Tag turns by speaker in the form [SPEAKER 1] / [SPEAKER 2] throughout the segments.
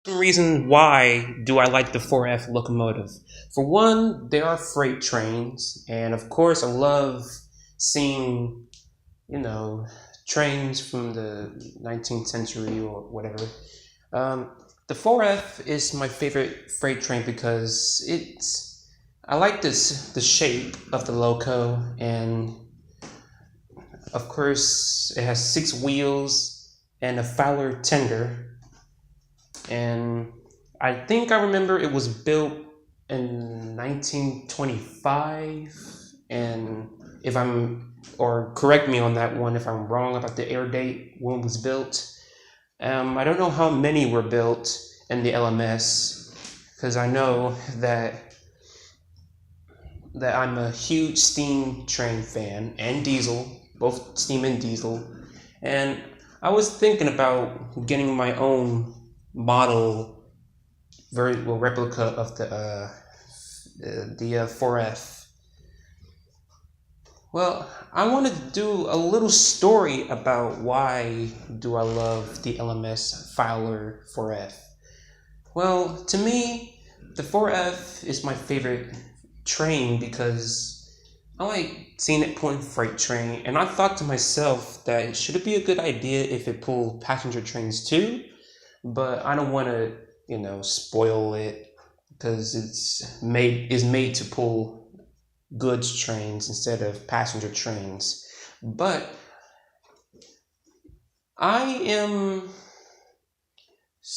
[SPEAKER 1] Reason why do I like the 4F locomotive? For one, they are freight trains, and of course, I love seeing, you know, trains from the 19th century or whatever. Um, the 4F is my favorite freight train because I like the shape of the loco, and of course, it has six wheels and a Fowler tender. And I think I remember it was built in 1925. And if I'm, or correct me on that one if I'm wrong about the air date when it was built. I don't know how many were built in the LMS because I know that I'm a huge steam train fan and diesel, both steam and diesel. And I was thinking about getting my own model, very well replica of the 4F. Well, I want to do a little story about why do I love the LMS Fowler 4F. Well, to me, the 4F is my favorite train because I like seeing it pulling freight train, and I thought to myself that should it be a good idea if it pulled passenger trains too? But I don't want to, spoil it because it's made to pull goods trains instead of passenger trains. But I am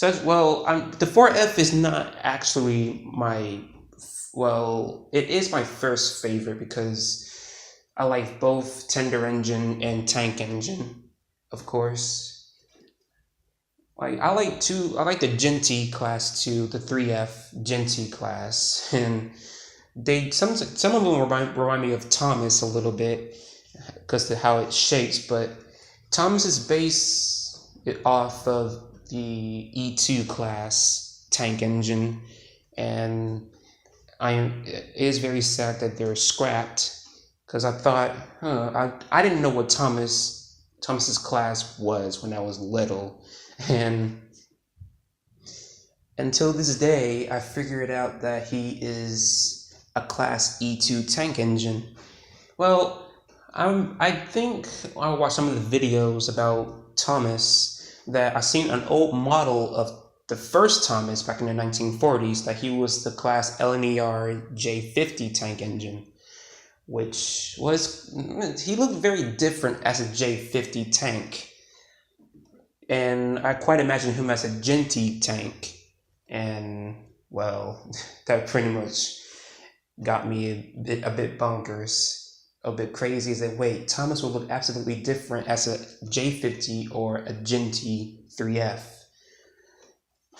[SPEAKER 1] the 4F is not actually it is my first favorite because I like both tender engine and tank engine, of course. I like the Genty class too, the 3F Genty class, and some of them remind me of Thomas a little bit because of how it shapes, but Thomas is based off of the E2 class tank engine, and it is very sad that they're scrapped because I thought, I didn't know what Thomas's class was when I was little, and until this day, I figured out that he is a class E2 tank engine. Well, I think I watched some of the videos about Thomas that I seen an old model of the first Thomas back in the 1940s that he was the class LNER J50 tank engine, which was he looked very different as a J50 tank, and I quite imagine him as a Genty tank, and well, that pretty much got me a bit bonkers. A bit crazy is that wait, Thomas will look absolutely different as a J50 or a Genty 3F.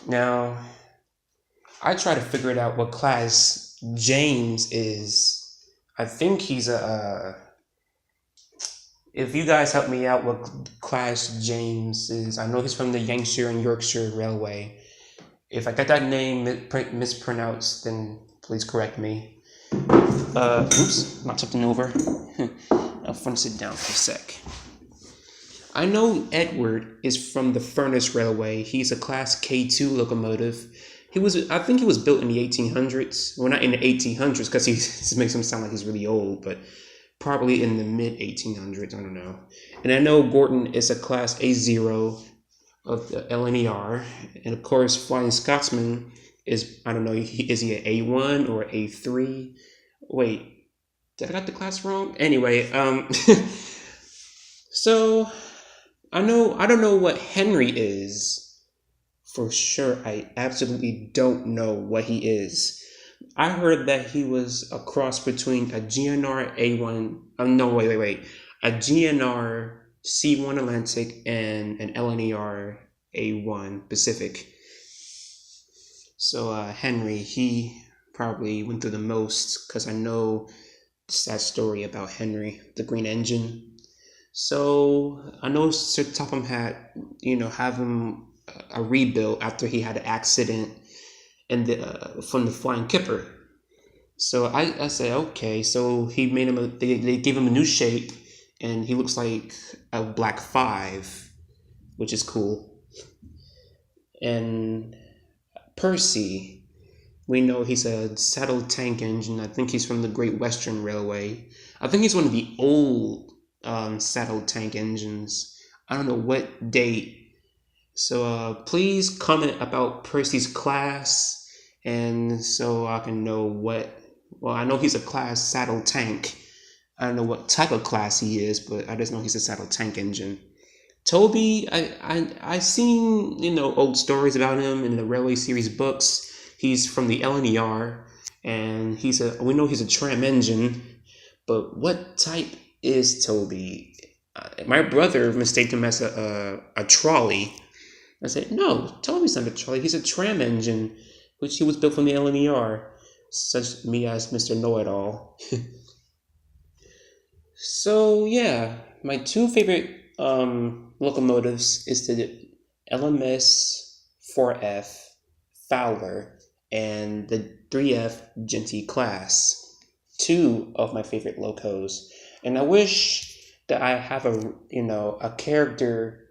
[SPEAKER 1] Now, I try to figure it out what class James is. I think he's if you guys help me out what class James is, I know he's from the Yankshire and Yorkshire Railway. If I got that name mispronounced, then please correct me. Oops, knocked something over. I'll front sit down for a sec. I know Edward is from the Furness Railway. He's a Class K2 locomotive. I think he was built in the 1800s. Well, not in the 1800s because he makes him sound like he's really old, but probably in the mid 1800s. I don't know. And I know Gordon is a Class A0 of the LNER, and of course, Flying Scotsman is, I don't know, is he an A1 or A3? Wait, did I got the class wrong? Anyway, so I don't know what Henry is for sure. I absolutely don't know what he is. I heard that he was a cross between a GNR A1. No, wait. A GNR C1 Atlantic and an LNER A1 Pacific. So Henry, he probably went through the most because I know the sad story about Henry, the Green Engine. So I know Sir Topham had, have him a rebuild after he had an accident from the Flying Kipper. So I said, okay. So he made him they gave him a new shape, and he looks like a Black 5, which is cool. And Percy, we know he's a saddle tank engine. I think he's from the Great Western Railway. I think he's one of the old saddle tank engines. I don't know what date. So please comment about Percy's class, and so I can know what. Well, I know he's a class saddle tank. I don't know what type of class he is, but I just know he's a saddle tank engine. Toby, I seen old stories about him in the Railway series books. He's from the LNER, and we know he's a tram engine, but what type is Toby? My brother mistaken him as a trolley. I said, no, Toby's not a trolley. He's a tram engine, which he was built from the LNER. Such me as Mr. Know-It-All. So yeah, my two favorite locomotives is the LMS 4F Fowler and the 3F Genty class. Two of my favorite locos, and I wish that I have a character,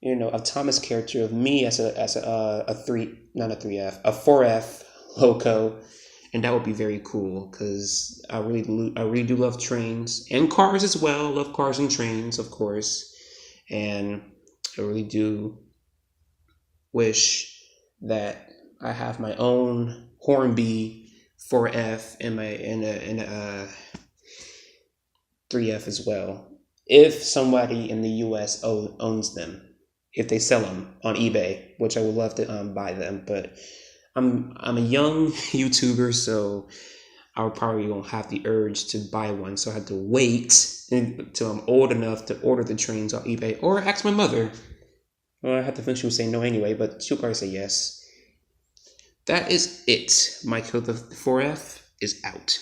[SPEAKER 1] a Thomas character of me as a 4F loco, and that would be very cool because I really do love trains and cars as well. I love cars and trains, of course, and I really do wish that I have my own Hornby 4F and a 3F as well. If somebody in the U.S. owns them, if they sell them on eBay, which I would love to buy them, but I'm a young YouTuber, so I probably won't have the urge to buy one. So I have to wait until I'm old enough to order the trains on eBay or ask my mother. Well, I have to think she would say no anyway, but she'll probably say yes. That is it. Michael the 4F is out.